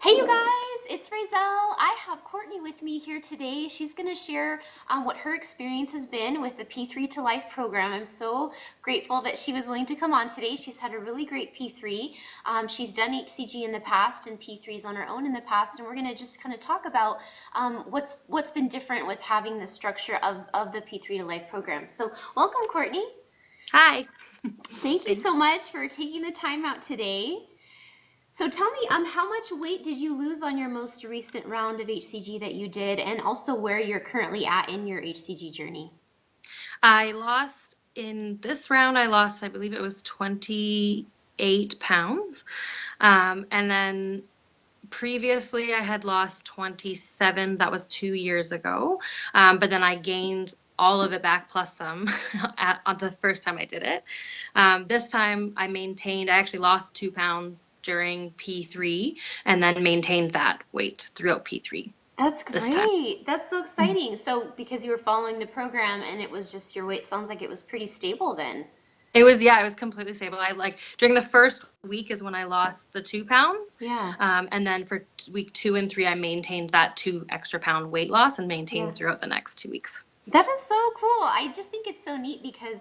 Hey, you guys, it's Razel. I have Courtney with me here today. She's going to share what her experience has been with the P3tolife program. I'm so grateful that she was willing to come on today. She's had a really great P3. She's done hCG in the past and P3s on her own in the past, and we're going to just kind of talk about what's been different with having the structure of the P3tolife program. So welcome, Courtney. Hi. Thank you so Thanks. much for taking the time out today. So tell me, how much weight did you lose on your most recent round of hCG that you did, and also where you're currently at in your hCG journey? I lost in this round, I lost, I believe it was 28 pounds. And then previously I had lost 27. That was 2 years ago. But then I gained all of it back plus some on the first time I did it. This time I actually lost 2 pounds during P3 and then maintained that weight throughout P3 That's this time. great. That's so exciting. So because you were following the program and it was just your weight, sounds like it was pretty stable then. Yeah, it was completely stable. I like during the first week is when I lost the 2 pounds. Yeah. And then for week 2 and 3, I maintained that 2 extra pound weight loss and maintained Yeah. it throughout the next 2 weeks. That is so cool. I just think it's so neat because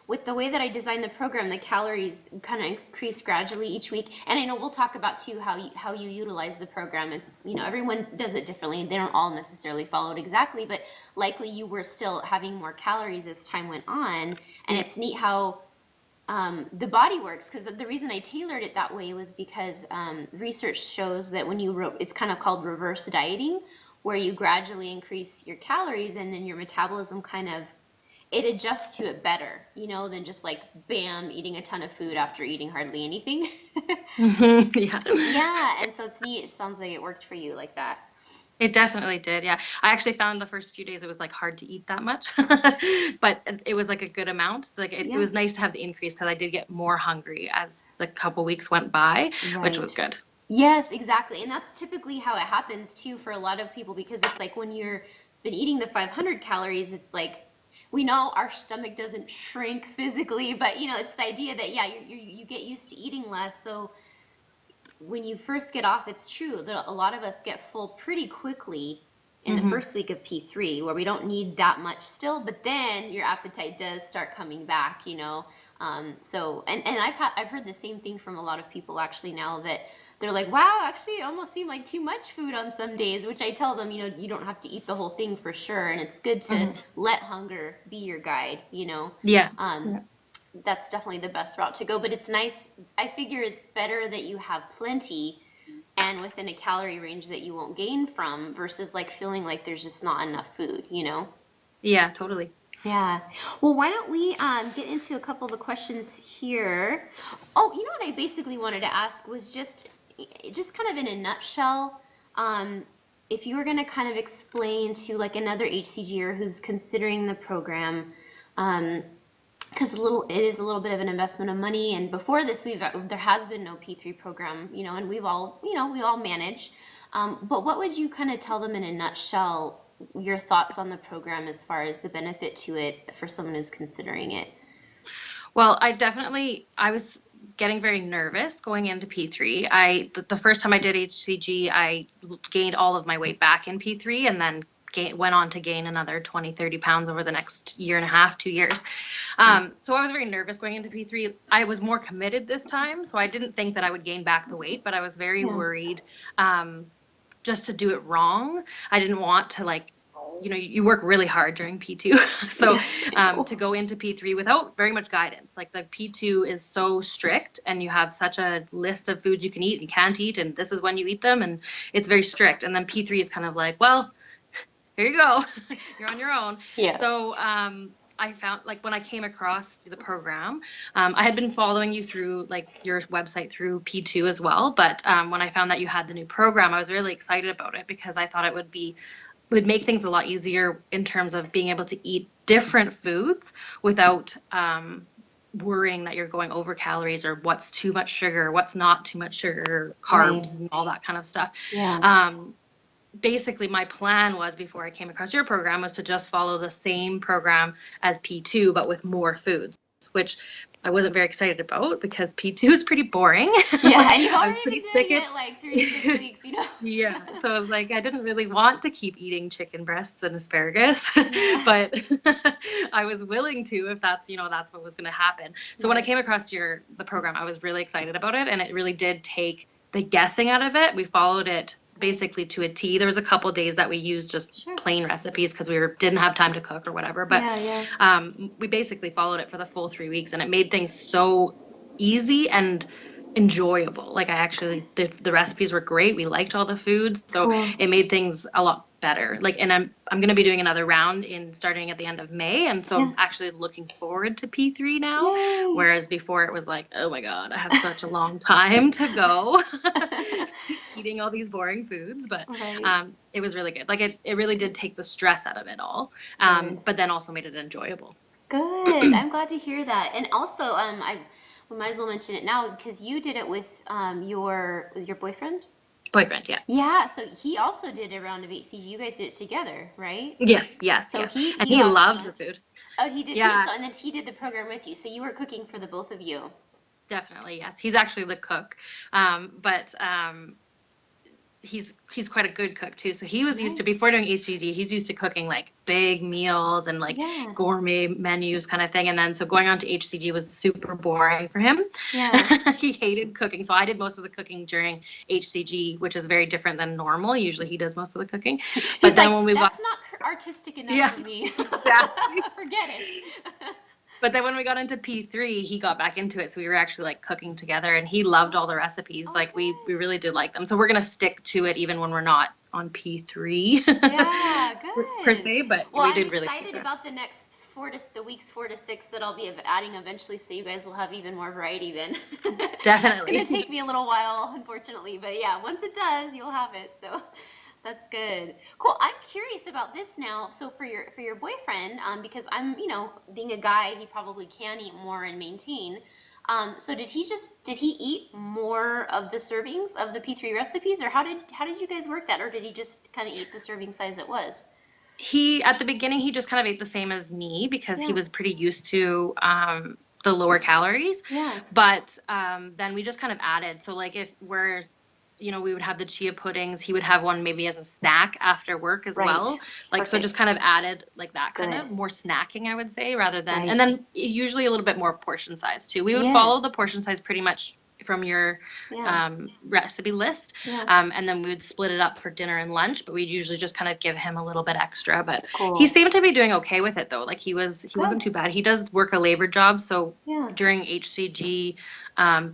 with the way that I designed the program, the calories kind of increase gradually each week. And I know we'll talk about too how you utilize the program. It's, everyone does it differently. They don't all necessarily follow it exactly, but likely you were still having more calories as time went on. And Yeah. it's neat how the body works, because the reason I tailored it that way was because research shows that it's kind of called reverse dieting, where you gradually increase your calories and then your metabolism kind of it adjusts to it better, than just like bam, eating a ton of food after eating hardly anything. Yeah. Yeah, and so it's neat. It sounds like it worked for you like that. It definitely did. Yeah. I actually found the first few days it was like hard to eat that much, but it was like a good amount. Like it Yeah, was nice to have the increase because I did get more hungry as the couple weeks went by, which was right. good. Yes, exactly. And that's typically how it happens too for a lot of people, because it's like when you're been eating the 500 calories, it's like we know our stomach doesn't shrink physically, but it's the idea that yeah, you get used to eating less. So when you first get off, it's true that a lot of us get full pretty quickly in the Hmm. first week of P3, where we don't need that much still, but then your appetite does start coming back. And I've heard the same thing from a lot of people actually now, that they're like, wow, actually it almost seemed like too much food on some days, which I tell them, you don't have to eat the whole thing for sure, and it's good to Hmm. let hunger be your guide. Yeah. Um, Yeah. that's definitely the best route to go. But it's nice. I figure it's better that you have plenty and within a calorie range that you won't gain from, versus like feeling like there's just not enough food. Yeah, totally. Yeah. Well, why don't we get into a couple of the questions here? Oh, you know what I basically wanted to ask was just kind of in a nutshell, um, if you were going to kind of explain to like another HCGer who's considering the program, um, because it is a little bit of an investment of money. And before this, there has been no P3 program, and we all manage. But what would you kind of tell them in a nutshell, your thoughts on the program as far as the benefit to it for someone who's considering it? Well, I was getting very nervous going into P3. The first time I did HCG, I gained all of my weight back in P3 and then went on to gain another 20, 30 pounds over the next year and a half, 2 years. Yeah. So I was very nervous going into P3. I was more committed this time, so I didn't think that I would gain back the weight, but I was very Yeah. worried um, just to do it wrong. I didn't want to you work really hard during P2. So Yeah, I know. to go into P3 without very much guidance, like the P2 is so strict and you have such a list of foods you can eat and can't eat, and this is when you eat them, and it's very strict. And then P3 is kind of like, well, here you go. You're on your own. Yeah. So I found like when I came across the program, I had been following you through like your website through P2 as well. But when I found that you had the new program, I was really excited about it because I thought would make things a lot easier in terms of being able to eat different foods without worrying that you're going over calories or what's too much sugar, what's not too much sugar, Right. carbs, and all that kind of stuff. Yeah. Um, Basically my plan was before I came across your program was to just follow the same program as P2 but with more foods, which I wasn't very excited about because P2 is pretty boring. Yeah, and you've I was already pretty been sick doing at it like 3 to 6 weeks, you know? yeah, so I was like, I didn't really want to keep eating chicken breasts and asparagus, Yeah. but I was willing to if that's, that's what was going to happen. So when I Right. came across the program, I was really excited about it, and it really did take the guessing out of it. We followed it basically to a T. There was a couple days that we used just Sure. plain recipes because didn't have time to cook or whatever, but Yeah, yeah. we basically followed it for the full 3 weeks, and it made things so easy and enjoyable. Like the recipes were great. We liked all the foods, so Cool. it made things a lot better. Like, and I'm going to be doing another round starting at the end of May, and so Yeah. I'm actually looking forward to P3 now. Yay. Whereas before it was like, oh my God, I have such a long time to go eating all these boring foods. But Right. it was really good. Like it really did take the stress out of it all, Good. but then also made it enjoyable. Good. I'm glad to hear that. And also, we might as well mention it now because you did it with was your boyfriend? Boyfriend, yeah. Yeah, so he also did a round of hCG. You guys did it together, right? Yes, yes, So yes. he And he he lost loved the much. food. Oh, he did too. Yeah, So and then he did the program with you. So you were cooking for the both of you. definitely, yes. He's actually the cook. But he's quite a good cook too. So he was used to, Nice. before doing hCG, he's used to cooking like big meals and like Yeah. gourmet menus kind of thing. And then so going on to hCG was super boring for him. Yeah. He hated cooking. So I did most of the cooking during hCG, which is very different than normal. Usually he does most of the cooking. But He's then like, when we got that's not artistic enough yeah, for me. exactly. Forget it. But then when we got into P3, he got back into it. So we were actually like cooking together, and he loved all the recipes. Oh, Like we good. really did like them. So we're going to stick to it even when we're not on P3 Yeah, per good. se, but Well, we I'm did really like excited it. about the weeks 4 to 6 that I'll be adding eventually, so you guys will have even more variety then. It's gonna Definitely. take me a little while, unfortunately, but yeah, once it does, you'll have it. So that's good. Cool. I'm curious about this now. So for your boyfriend, because being a guy, he probably can eat more and maintain. So did he eat more of the servings of the P3 recipes, or how did you guys work that, or did he just kind of eat the serving size it was? At the beginning, he just kind of ate the same as me because he Yeah. was pretty used to the lower calories. Yeah. But then we just kind of added. So, like, if we would have the chia puddings, he would have one maybe as a snack after work as Right. well. Like, so just Perfect. kind of added like that kind Good. of more snacking, I would say, rather than, and Right. then usually a little bit more portion size too. We would follow the Yes. portion size pretty much from your Yeah. recipe list. Yeah. And then we would split it up for dinner and lunch, but we'd usually just kind of give him a little bit extra. But he Cool. seemed to be doing okay with it though. Like he wasn't Good. too bad. He does work a labor job, so Yeah. during hCG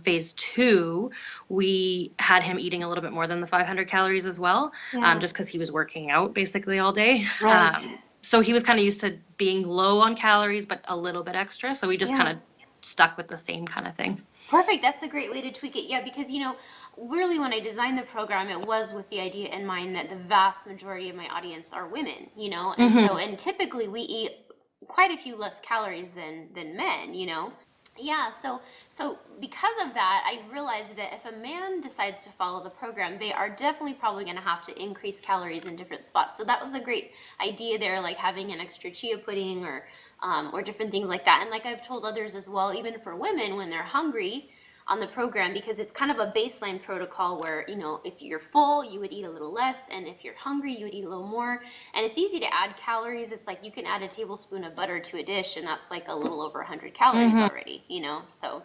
phase 2, we had him eating a little bit more than the 500 calories as well, Yeah. just because he was working out basically all day. Right. So he was kind of used to being low on calories, but a little bit extra. So we just kind Yeah. of stuck with the same kind of thing. Perfect. That's a great way to tweak it. Yeah, because really when I designed the program, it was with the idea in mind that the vast majority of my audience are women, and Hmm. and typically we eat quite a few less calories than men. Yeah, so because of that, I realized that if a man decides to follow the program, they are definitely probably going to have to increase calories in different spots. So that was a great idea there, like having an extra chia pudding or different things like that. And like I've told others as well, even for women when they're hungry on the program, because it's kind of a baseline protocol where if you're full you would eat a little less, and if you're hungry you would eat a little more, and it's easy to add calories. It's like you can add a tablespoon of butter to a dish and that's like a little over 100 calories Hmm. already. So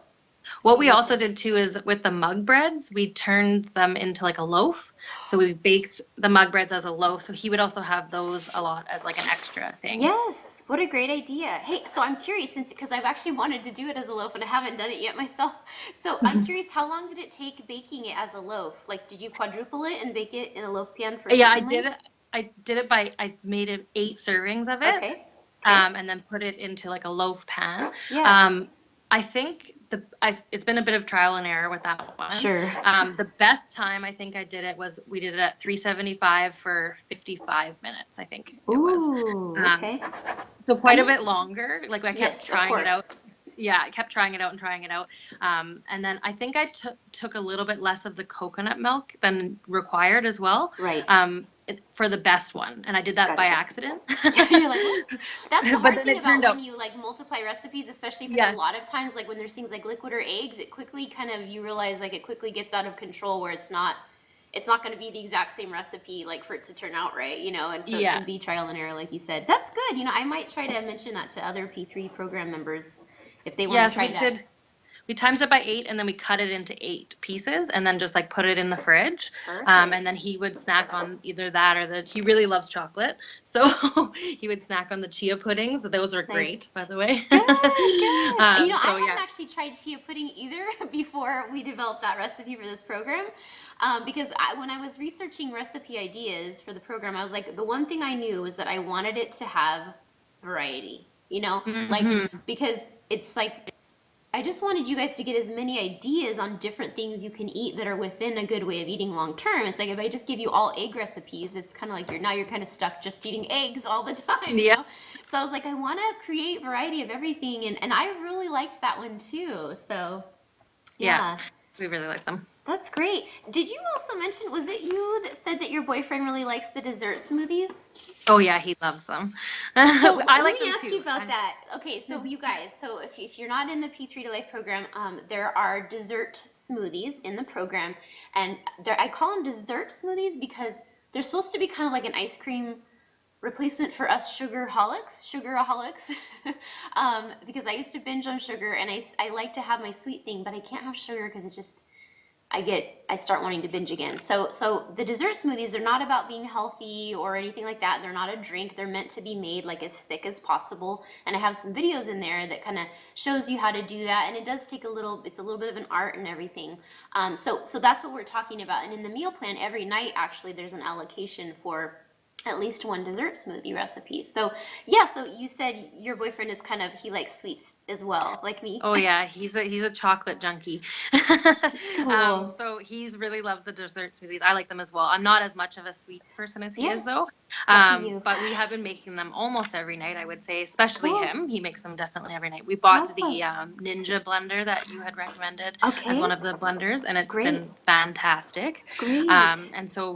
What it we makes also sense. did too is with the mug breads, we turned them into like a loaf. So we baked the mug breads as a loaf. So he would also have those a lot as like an extra thing. Yes, what a great idea. Hey, so I'm curious, since because I've actually wanted to do it as a loaf and I haven't done it yet myself. So I'm curious, how long did it take baking it as a loaf? Like, did you quadruple it and bake it in a loaf pan for a Yeah, I certain did length? it. I made it 8 servings of it, Okay. Okay. and then put it into like a loaf pan. Yeah. Um, I think it's been a bit of trial and error with that one. Sure. The best time I think I did it was we did it at 375 for 55 minutes, I think it was. Ooh, Um, okay. so quite a I'm bit longer. Like I kept Yes, of trying it out. course. Yeah, I kept trying it out and trying it out. And then I think I took a little bit less of the coconut milk than required as well. Right. for the best one, and I did that by Gotcha. accident. You're like, oops. That's the But hard then thing it about turned when out, you like multiply recipes, especially because a yeah, lot of times, like when there's things like liquid or eggs, it quickly kind of you realize like it quickly gets out of control where it's not going to be the exact same recipe like for it to turn out right, and so it yeah. can be trial and error, like you said. That's good. I might try to mention that to other P3 program members if they want to Yes, try that. we times it by 8 and then we cut it into 8 pieces and then just like put it in the fridge. And then Perfect. he would snack on either that or he really loves chocolate. So he would snack on the chia puddings. Those are Nice. great, by the way. Good, good. I So hadn't yeah. actually tried chia pudding either before we developed that recipe for this program. Because when I was researching recipe ideas for the program, I was like, the one thing I knew was that I wanted it to have variety, like, Hmm. because it's like, I just wanted you guys to get as many ideas on different things you can eat that are within a good way of eating long term. It's like if I just give you all egg recipes, it's kind of like you're kind of stuck just eating eggs all the time, Yeah. So I was like, I want to create variety of everything, and I really liked that one too. So Yeah. yeah, We really like them. that's great. Did you also mention, was it you that said that your boyfriend really likes the dessert smoothies? Oh yeah, he loves them. So I let like me them ask you too. about that. Okay, so you guys, so if you're not in the P3 to Life program, there are dessert smoothies in the program, and I call them dessert smoothies because they're supposed to be kind of like an ice cream replacement for us sugaraholics, because I used to binge on sugar, and I like to have my sweet thing, but I can't have sugar because it just I start wanting to binge again. So the dessert smoothies, they're not about being healthy or anything like that. They're not a drink. They're meant to be made like as thick as possible. And I have some videos in there that kind of shows you how to do that. And it does take it's a little bit of an art and everything. So that's what we're talking about. And in the meal plan, every night actually there's an allocation for at least one dessert smoothie recipe. So yeah, so you said your boyfriend is he likes sweets as well, like me. Oh yeah, he's a chocolate junkie. Cool. So he's really loved the dessert smoothies. I like them as well. I'm not as much of a sweets person as he Yeah, is though. lucky you. But we have been making them almost every night, I would say, especially Cool. him. He makes them definitely every night. We bought Awesome. the Ninja blender that you had recommended as one Okay. of the blenders, and it's Great. been fantastic. Great. And so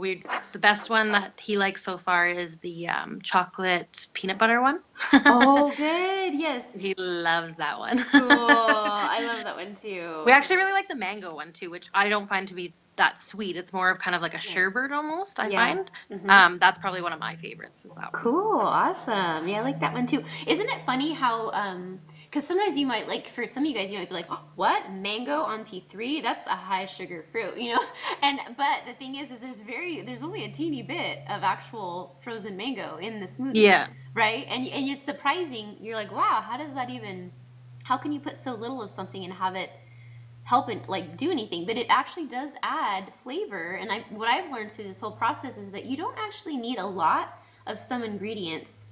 the best one that he likes so far is the chocolate peanut butter one. Oh, good. Yes. He loves that one. Cool. I love that one We too. actually really like the mango one too, which I don't find to be that sweet. It's more of kind of like a Yeah. sherbet almost, I Yeah. find. Mhm. That's probably one of my favorites is that one. Cool. Awesome. Yeah, I like that one too. Isn't it funny how because sometimes you might like for some of you guys you might be like, oh, what? Mango on P3? That's a high sugar fruit. And but the thing is there's only a teeny bit of actual frozen mango in the smoothies, Yeah, right? And it's surprising. You're like, wow, how can you put so little of something and have it help it like do anything? But it actually does add flavor. And what I've learned through this whole process is that you don't actually need a lot of some ingredients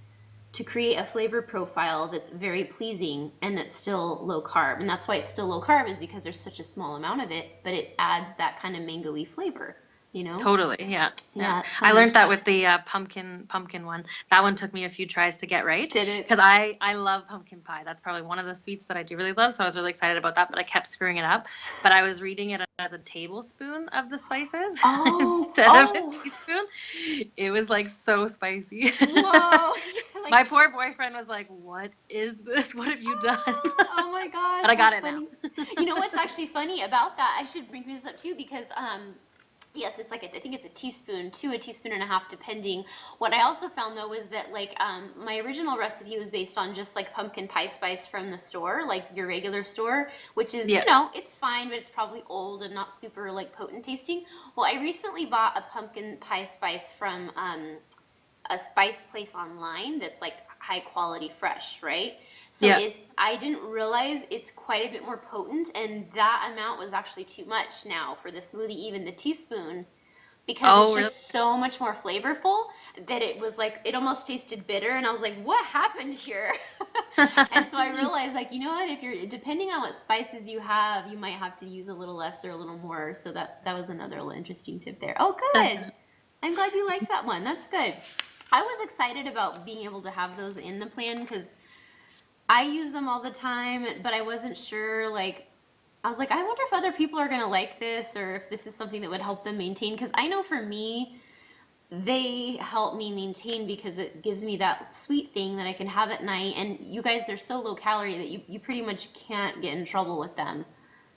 to create a flavor profile that's very pleasing and that's still low carb. And that's why it's still low carb, is because there's such a small amount of it, but it adds that kind of mango-y flavor, you know? totally. Yeah, yeah. Yeah, it's I funny. learned that with the pumpkin one. That one took me a few tries to get right Did it? because I love pumpkin pie. That's probably one of the sweets that I do really love. So I was really excited about that, but I kept screwing it up. But I was reading it as a tablespoon of the spices Oh, instead of a oh, teaspoon. It was like so spicy. whoa. Yeah, like, My poor boyfriend was like, "What is this? What have you done?" oh my gosh, But I got that's it now. funny. You know what's actually funny about that? I should bring this up too because yes, it's like I think it's a teaspoon to a teaspoon and a half depending. What I also found though was that like my original recipe was based on just like pumpkin pie spice from the store, like your regular store, which is Yeah. it's fine, but it's probably old and not super like potent tasting. Well, I recently bought a pumpkin pie spice from a spice place online that's like high quality fresh, right? So Yeah. I didn't realize it's quite a bit more potent, and that amount was actually too much now for the smoothie, even the teaspoon, because it's Oh, really? just so much more flavorful that it was like it almost tasted bitter, and I was like, what happened here? And so I realized, like, you know what, if you're depending on what spices you have, you might have to use a little less or a little more. So that was another little interesting tip there. Oh, good. I'm glad you liked that one. That's good. I was excited about being able to have those in the plan because I use them all the time, but I wasn't sure. Like, I was like, I wonder if other people are going to like this or if this is something that would help them maintain. Because I know for me, they help me maintain because it gives me that sweet thing that I can have at night. And you guys, they're so low calorie that you pretty much can't get in trouble with them.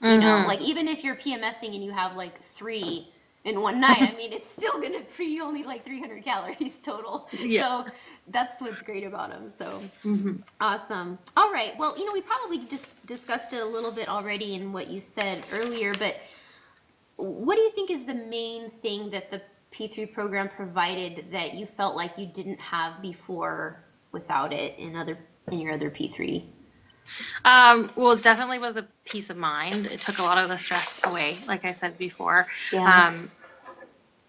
You know, Mm-hmm. like even if you're PMSing and you have like three in one night, I mean, it's still gonna pre only like 300 calories total. Yeah. So that's what's great about them. So Mm-hmm. awesome. All right. Well, we probably just discussed it a little bit already in what you said earlier, but what do you think is the main thing that the P3 program provided that you felt like you didn't have before without it in your other P3? Well, it definitely was a peace of mind. It took a lot of the stress away, like I said before. Yeah. Um,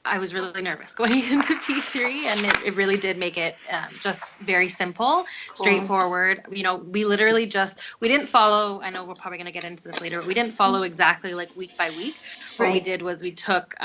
I was really nervous going into P3, and it really did make it just very simple, Cool. straightforward. We literally we didn't follow, I know we're probably going to get into this later, but we didn't follow exactly like week by week. What we Right. did was we took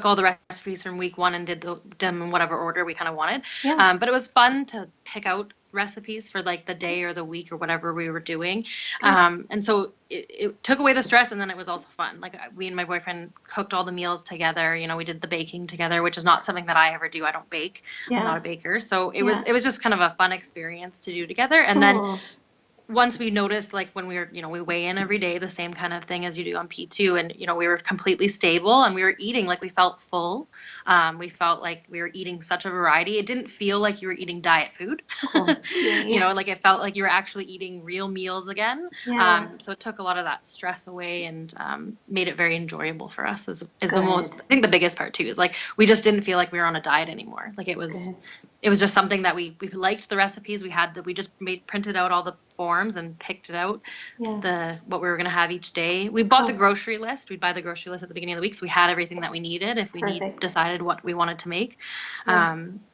all the recipes from week one and did them in whatever order we kind of wanted. Yeah. But it was fun to pick out recipes for like the day or the week or whatever we were doing. Good. And so it took away the stress, and then it was also fun. Like we and my boyfriend cooked all the meals together. We did the baking together, which is not something that I ever do. I don't bake. I'm not Yeah. a baker. So it Yeah. was just kind of a fun experience to do together. And then Cool. once we noticed, like when we weigh in every day, the same kind of thing as you do on P2, and we were completely stable, and we were eating like we felt full. We felt like we were eating such a variety. It didn't feel like you were eating diet food. Cool. Yeah. Like it felt like you were actually eating real meals again. Yeah. So it took a lot of that stress away, and made it very enjoyable for us. Is the most, Good. I think the biggest part too, is like we just didn't feel like we were on a diet anymore. Like Good. it was just something that we liked the recipes we had, that we just printed out all the forms and picked it out, Yeah. what we were going to have each day. We bought the Cool. grocery list. We'd buy the grocery list at the beginning of the week, so we had everything that we needed if we Perfect. decided what we wanted to make. Yeah.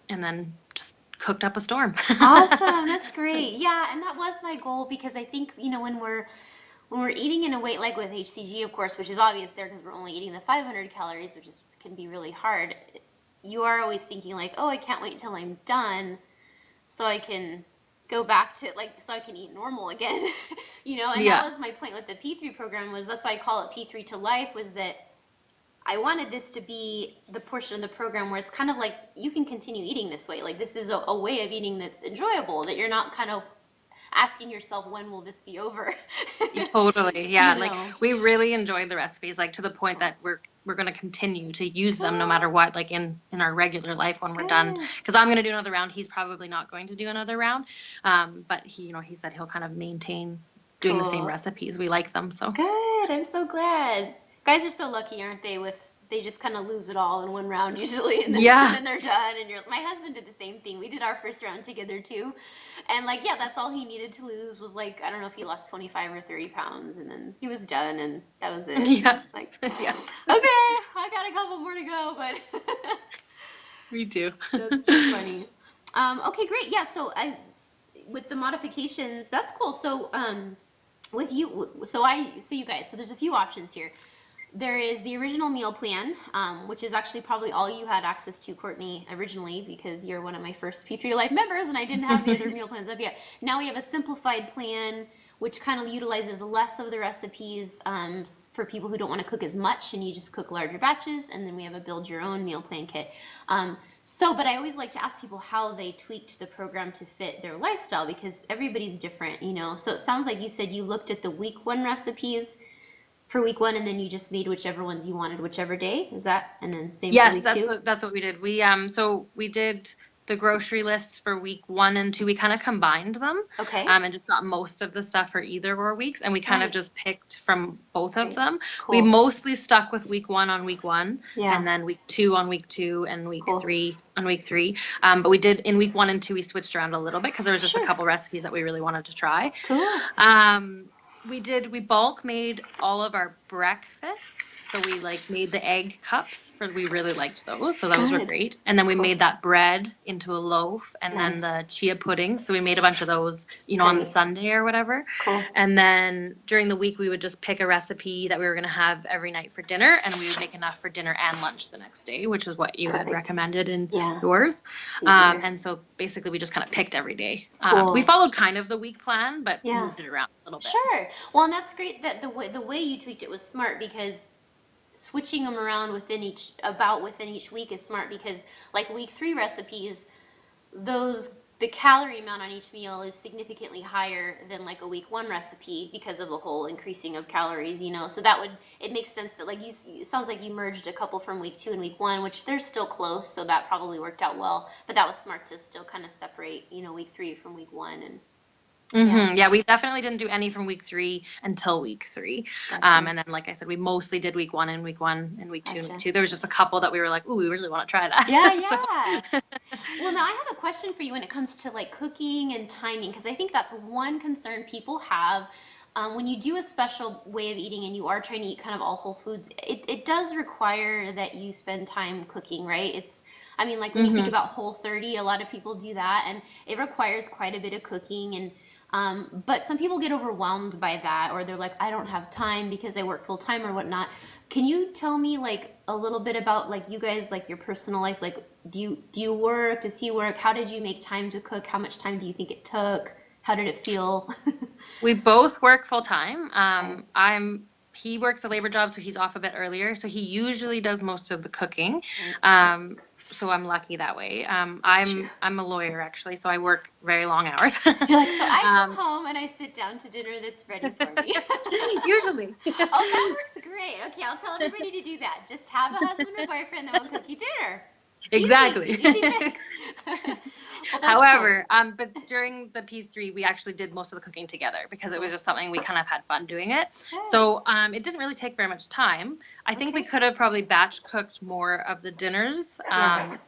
And then just cooked up a storm. Awesome. That's great. Yeah, and that was my goal because I think, when we're eating in a weight like with hCG, of course, which is obvious there because we're only eating the 500 calories, which can be really hard. You are always thinking like, oh, I can't wait until I'm done so I can go back to so I can eat normal again. And Yeah. that was my point with the P3 program, was that's why I call it P3tolife, was that I wanted this to be the portion of the program where it's kind of like you can continue eating this way. Like this is a way of eating that's enjoyable, that you're not kind of asking yourself, when will this be over? Totally. Yeah. you Like know. we really enjoyed the recipes, like to the point that we're going to continue to use them no matter what, like in our regular life when we're done. Good. Because I'm going to do another round. He's probably not going to do another round. But he said he'll kind of maintain doing the same Cool. recipes. We like them. So Good. I'm so glad. Guys are so lucky, aren't they? They just kind of lose it all in one round usually, and then, Yeah. and then they're done. And my husband did the same thing. We did our first round together too, and yeah, that's all he needed to lose was I don't know if he lost 25 or 30 pounds, and then he was done, and that was it. Yeah. Yeah. Okay, I got a couple more to go, but We do. that's too funny. Okay, great. Yeah. So with the modifications, that's cool. So with you, so you guys. So there's a few options here. There is the original meal plan, which is actually probably all you had access to, Courtney, originally, because you're one of my first P3tolife members, and I didn't have the other meal plans up yet. Now we have a simplified plan, which kind of utilizes less of the recipes for people who don't want to cook as much, and you just cook larger batches. And then we have a build your own meal plan kit. But I always like to ask people how they tweaked the program to fit their lifestyle, because everybody's different, So it sounds like you said you looked at the week one recipes for week one, and then you just made whichever ones you wanted, whichever day. Is that? And then same Yes, for week two? that's what we did. We did the grocery lists for week 1 and 2. We kind of combined them. Okay. And just got most of the stuff for either of our weeks, and we kind of just picked from both of them. Cool. We mostly stuck with week 1 on week 1, Yeah. and then week 2 on week 2, and week Cool. 3 on week 3. But we did in week 1 and 2, we switched around a little bit because there was just Sure. a couple recipes that we really wanted to try. Cool. We bulk made all of our breakfasts. So we made the egg cups we really liked those. So those were Good. great. And then we Cool. made that bread into a loaf, and then the chia pudding. So we made a bunch of those, on the Great. Sunday or whatever. Cool. And then during the week, we would just pick a recipe that we were going to have every night for dinner, and we would make enough for dinner and lunch the next day, which is what you had Perfect. recommended in Yeah. yours. It's easier. And so basically we just kind of picked every day. Cool. We followed kind of the week plan, but Yeah. moved it around a little bit. Sure. Well, and that's great that the way you tweaked it was smart, because switching them around within each week is smart, because like week 3 recipes, the calorie amount on each meal is significantly higher than like a week 1 recipe, because of the whole increasing of calories, so it makes sense that like it sounds like you merged a couple from week 2 and week 1, which they're still close, so that probably worked out well, but that was smart to still kind of separate, week 3 from week 1. And Yeah, we definitely didn't do any from week 3 until week 3. Gotcha. And then, like I said, we mostly did week 1 and week 1 and week 2 and week 2. There was just a couple that we were like, ooh, we really want to try that. Yeah. Well, now I have a question for you when it comes to like cooking and timing, because I think that's one concern people have. When you do a special way of eating and you are trying to eat kind of all whole foods, it does require that you spend time cooking, right? Like when you think about Whole30, a lot of people do that, and it requires quite a bit of cooking. And but some people get overwhelmed by that, or they're like, I don't have time because I work full time or whatnot. Can you tell me like a little bit about like you guys, like your personal life? Like, do you work? Does he work? How did you make time to cook? How much time do you think it took? How did it feel? We both work full time. He works a labor job, so he's off a bit earlier. So he usually does most of the cooking. So I'm lucky that way. I'm a lawyer actually, so I work very long hours. You're like, so I come home and I sit down to dinner that's ready for me. Usually. Oh, that works great. Okay, I'll tell everybody to do that. Just have a husband or boyfriend that will cook you dinner. Exactly. Easy fix. Well, However, cool. But during the P3, we actually did most of the cooking together because it was just something we kind of had fun doing it. Okay. So it didn't really take very much time. I think we could have probably batch cooked more of the dinners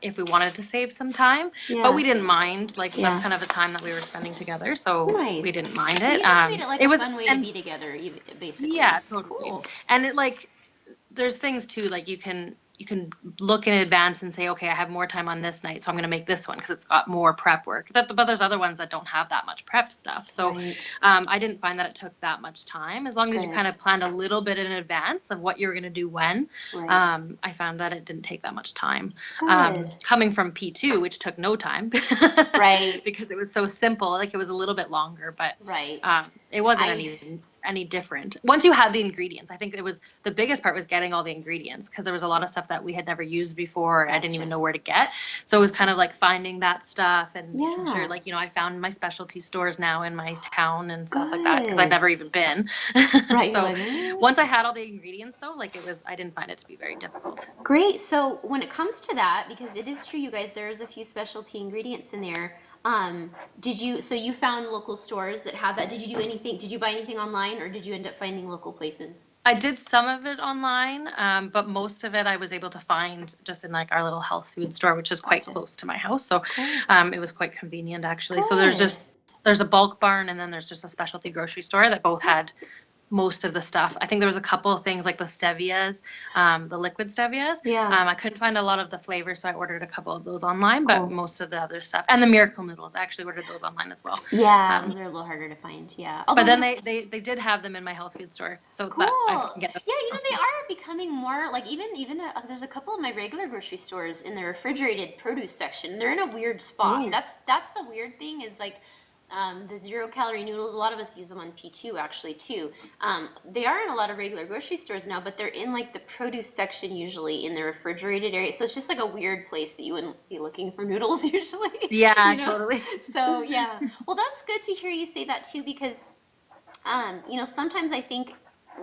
if we wanted to save some time, but we didn't mind. Like that's kind of the time that we were spending together, so we didn't mind it. You just made it like a fun way to be together, basically. Yeah, totally. Cool. And it there's things too, like you can look in advance and say, okay, I have more time on this night, so I'm going to make this one because it's got more prep work. But there's other ones that don't have that much prep stuff. So I didn't find that it took that much time. As long as you kind of planned a little bit in advance of what you were going to do when, I found that it didn't take that much time. Coming from P2, which took no time, because it was so simple, like it was a little bit longer, but it wasn't any different once you had the ingredients. I think the biggest part was getting all the ingredients, because there was a lot of stuff that we had never used before. I didn't even know where to get, so it was kind of like finding that stuff and making sure, like, I found my specialty stores now in my town and stuff like that, because I've never even been. So once I had all the ingredients though, like I didn't find it to be very difficult. Great. So when it comes to that, because it is true, you guys, there's a few specialty ingredients in there. So you found local stores that had that. Did you buy anything online, or did you end up finding local places? I did some of it online, but most of it I was able to find just in like our little health food store, which is quite close to my house. So it was quite convenient actually. So there's a bulk barn, and then there's just a specialty grocery store that both had most of the stuff. I think there was a couple of things like the stevias, the liquid stevias. I couldn't find a lot of the flavors, so I ordered a couple of those online, but most of the other stuff, and the miracle noodles, I actually ordered those online as well. Those are a little harder to find. But then they did have them in my health food store, so that I can get them. They are becoming more like even there's a couple of my regular grocery stores in the refrigerated produce section. They're in a weird spot. That's the weird thing, is like the 0-calorie noodles, a lot of us use them on P2 actually too. They are in a lot of regular grocery stores now, but they're in like the produce section usually in the refrigerated area. So it's just like a weird place that you wouldn't be looking for noodles usually. Yeah, totally. So yeah. Well, that's good to hear you say that too, because sometimes I think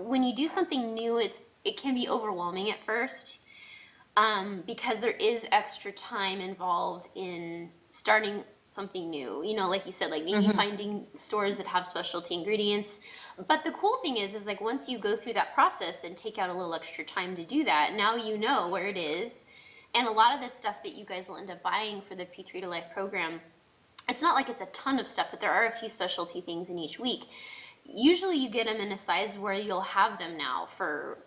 when you do something new, it can be overwhelming at first, because there is extra time involved in starting something new, like you said, like maybe finding stores that have specialty ingredients. But the cool thing is like once you go through that process and take out a little extra time to do that, now you know where it is. And a lot of the stuff that you guys will end up buying for the P3tolife program, it's not like it's a ton of stuff, but there are a few specialty things in each week. Usually you get them in a size where you'll have them now for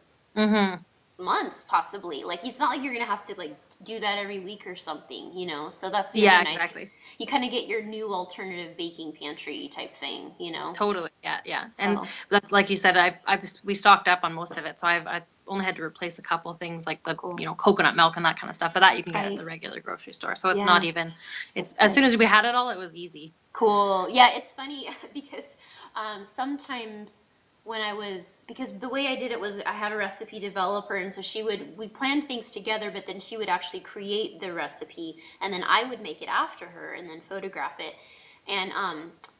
months possibly. Like it's not like you're gonna have to like do that every week or something, so that's the nice. Exactly. You kind of get your new alternative baking pantry type thing, Totally. Yeah. So. And that's like you said, we stocked up on most of it, so I've only had to replace a couple of things like the coconut milk and that kind of stuff, but that you can get at the regular grocery store, so it's not even as soon as we had it all, it was easy. Cool. Yeah, it's funny because sometimes when I was, because the way I did it was I had a recipe developer, and so we planned things together, but then she would actually create the recipe, and then I would make it after her and then photograph it. And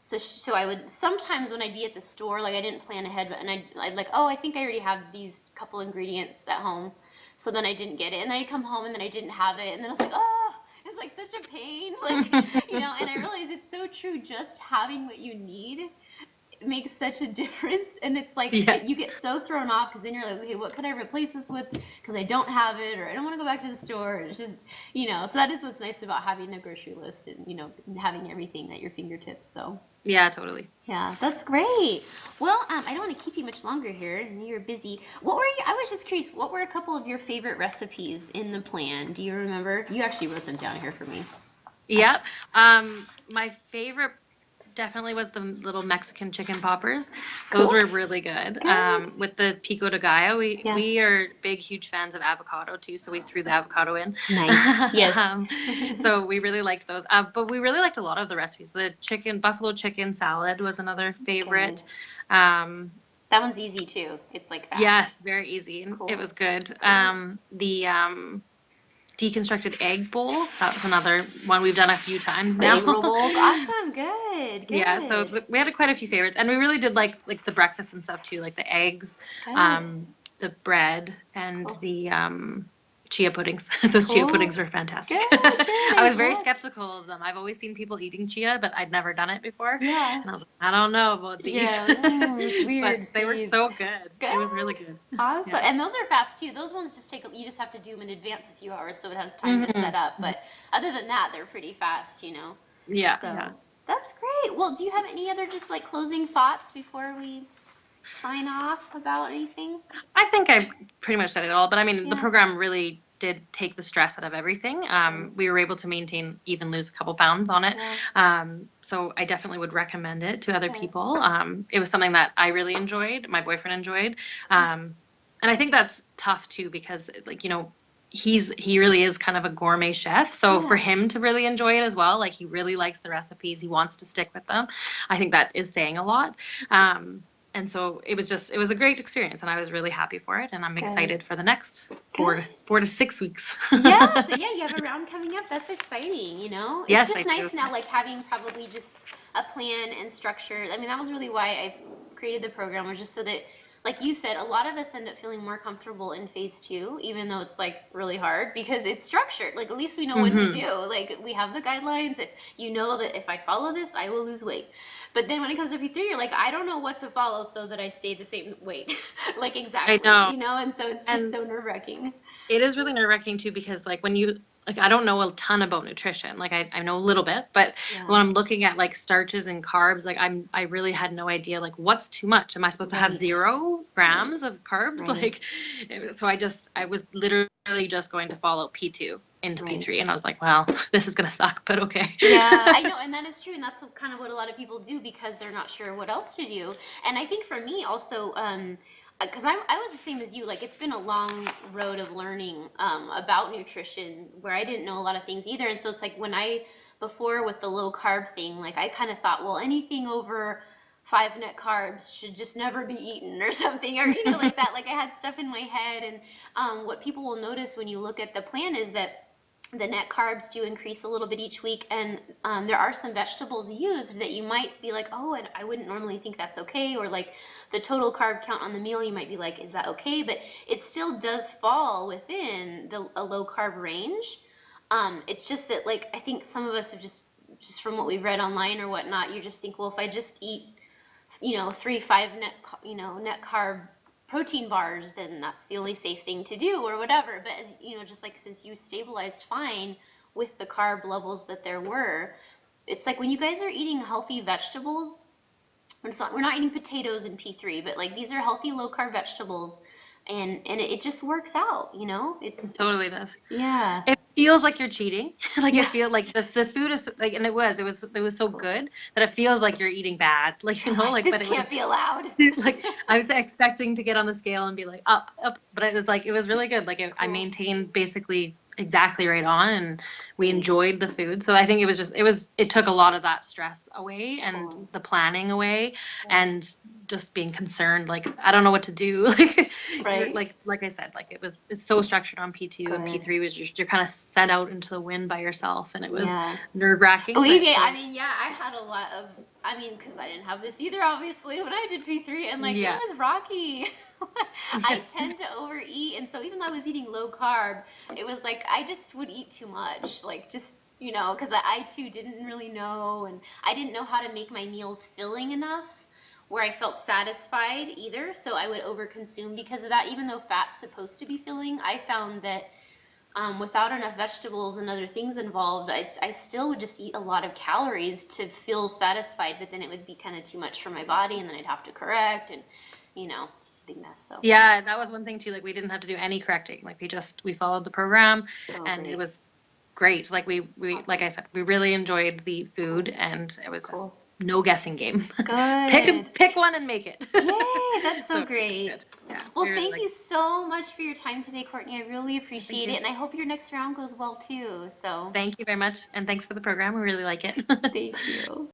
so I would sometimes when I'd be at the store, like I didn't plan ahead, but and I'd like, oh, I think I already have these couple ingredients at home, so then I didn't get it, and then I'd come home and then I didn't have it, and then I was like, oh, it's like such a pain, like and I realized it's so true. Just having what you need makes such a difference, and it's like Yes. you get so thrown off because then you're like, okay, what can I replace this with, because I don't have it, or I don't want to go back to the store, and it's just so that is what's nice about having a grocery list, and having everything at your fingertips. So Yeah, totally. yeah, that's great. Well, I don't want to keep you much longer here, and you're busy. I was just curious, what were a couple of your favorite recipes in the plan? Do you remember? You actually wrote them down here for me. Yep. My favorite definitely was the little Mexican chicken poppers. Those Cool. were really good. Good. With the pico de gallo, Yeah. we are big, huge fans of avocado too, so we threw the avocado in. Nice. Yes. So we really liked those. But we really liked a lot of the recipes. The buffalo chicken salad was another favorite. Um, That one's easy too. It's like fast. yes, very easy. And Cool. it was good. The deconstructed egg bowl, that was another one we've done a few times now. Egg roll bowls. Awesome. Good. Good. Yeah, so we had quite a few favorites, and we really did like the breakfast and stuff too, like the eggs, Good. the bread, and Cool. the chia puddings. Those chia Cool. puddings were fantastic. Good, good, I was very yeah. skeptical of them. I've always seen people eating chia, but I'd never done it before. Yeah. And I was like, I don't know about these. Yeah. It's weird. But they were seeds. so good. It was really Good. good. Awesome. Yeah. And those are fast too. Those ones you just have to do them in advance a few hours so it has time to set up. But other than that, they're pretty fast, Yeah. So Yeah. that's great. Well, do you have any other just like closing thoughts before we sign off about anything? I think I pretty much said it all, but I mean, the Yeah. program really did take the stress out of everything. We were able to even lose a couple pounds on it. Yeah. So I definitely would recommend it to other Okay. people. It was something that I really enjoyed, my boyfriend enjoyed. And I think that's tough too, because he really is kind of a gourmet chef. So for Yeah. him to really enjoy it as well, like he really likes the recipes, he wants to stick with them. I think that is saying a lot. And so it was a great experience, and I was really happy for it, and I'm excited for the next 4 to 6 weeks. Yeah, so yeah, you have a round coming up. That's exciting, It's Yes, just I nice do. now, like having probably just a plan and structure. I mean, that was really why I created the program, was just so that, like you said, a lot of us end up feeling more comfortable in phase 2, even though it's like really hard because it's structured. Like at least we know what to do. Like we have the guidelines. If that if I follow this, I will lose weight. But then when it comes to P3, you're like, I don't know what to follow so that I stay the same weight. Like exactly. I know. And so it's just so nerve-wracking. It is really nerve-wracking too, because like I don't know a ton about nutrition. Like I know a little bit, but Yeah. when I'm looking at like starches and carbs, like I really had no idea like what's too much. Am I supposed to have Right. 0 grams of carbs? Right. So I was literally just going to follow P2 into Right. P3, and I was like, well, this is gonna suck, but okay. Yeah, I know, and that is true, and that's kind of what a lot of people do because they're not sure what else to do. And I think for me also, because I was the same as you, like it's been a long road of learning about nutrition where I didn't know a lot of things either. And so it's like before with the low carb thing, like I kind of thought, well, anything over 5 net carbs should just never be eaten or something, or like that. Like I had stuff in my head, and what people will notice when you look at the plan is that the net carbs do increase a little bit each week, and there are some vegetables used that you might be like, oh, and I wouldn't normally think that's okay, or like the total carb count on the meal, you might be like, is that okay? But it still does fall within a low carb range. It's just that, like, I think some of us have just from what we've read online or whatnot, you just think, well, if I just eat 3-5 net carb protein bars, then that's the only safe thing to do or whatever. But just like since you stabilized fine with the carb levels that there were, it's like when you guys are eating healthy vegetables, we're not eating potatoes in P3, but like these are healthy low carb vegetables, and it just works out, It totally does. Yeah. It feels like you're cheating. Like Yeah. it feels like the food is like, and it was so good that it feels like you're eating bad. Like like, this but it can't was be allowed. like I was expecting to get on the scale and be like up, but it was really good. Like I maintained basically exactly right on, and we enjoyed the food. So I think it took a lot of that stress away and Cool. the planning away, Yeah. and just being concerned, like, I don't know what to do. Like, you're Right? like I said, like, it's so structured on P2, and Good. P3 was just, you're kind of set out into the wind by yourself, and it was Yeah. nerve-wracking, Believe but me, I so mean, yeah, I had a lot of, I mean, because I didn't have this either, obviously, when I did P3, and like, it yeah. was rocky. I Yeah. tend to overeat, and so even though I was eating low carb, it was like, I just would eat too much, like, just, because I too didn't really know, and I didn't know how to make my meals filling enough where I felt satisfied either, so I would overconsume because of that. Even though fat's supposed to be filling, I found that without enough vegetables and other things involved, I still would just eat a lot of calories to feel satisfied, but then it would be kind of too much for my body, and then I'd have to correct, and it's just a big mess. So, Yeah, that was one thing too. Like, we didn't have to do any correcting. Like, we followed the program, oh, and it great. was great. Like, we like Awesome. I said, we really enjoyed the food, and it was just Cool. no guessing game. Good. Pick one and make it. Yay, that's so So it was really great. good. Yeah, we Well, really thank like you it. so much for your time today, Courtney. I really Thank appreciate it, you. and I hope your next round goes well too. So, Thank you very much, and thanks for the program. We really like it. thank you.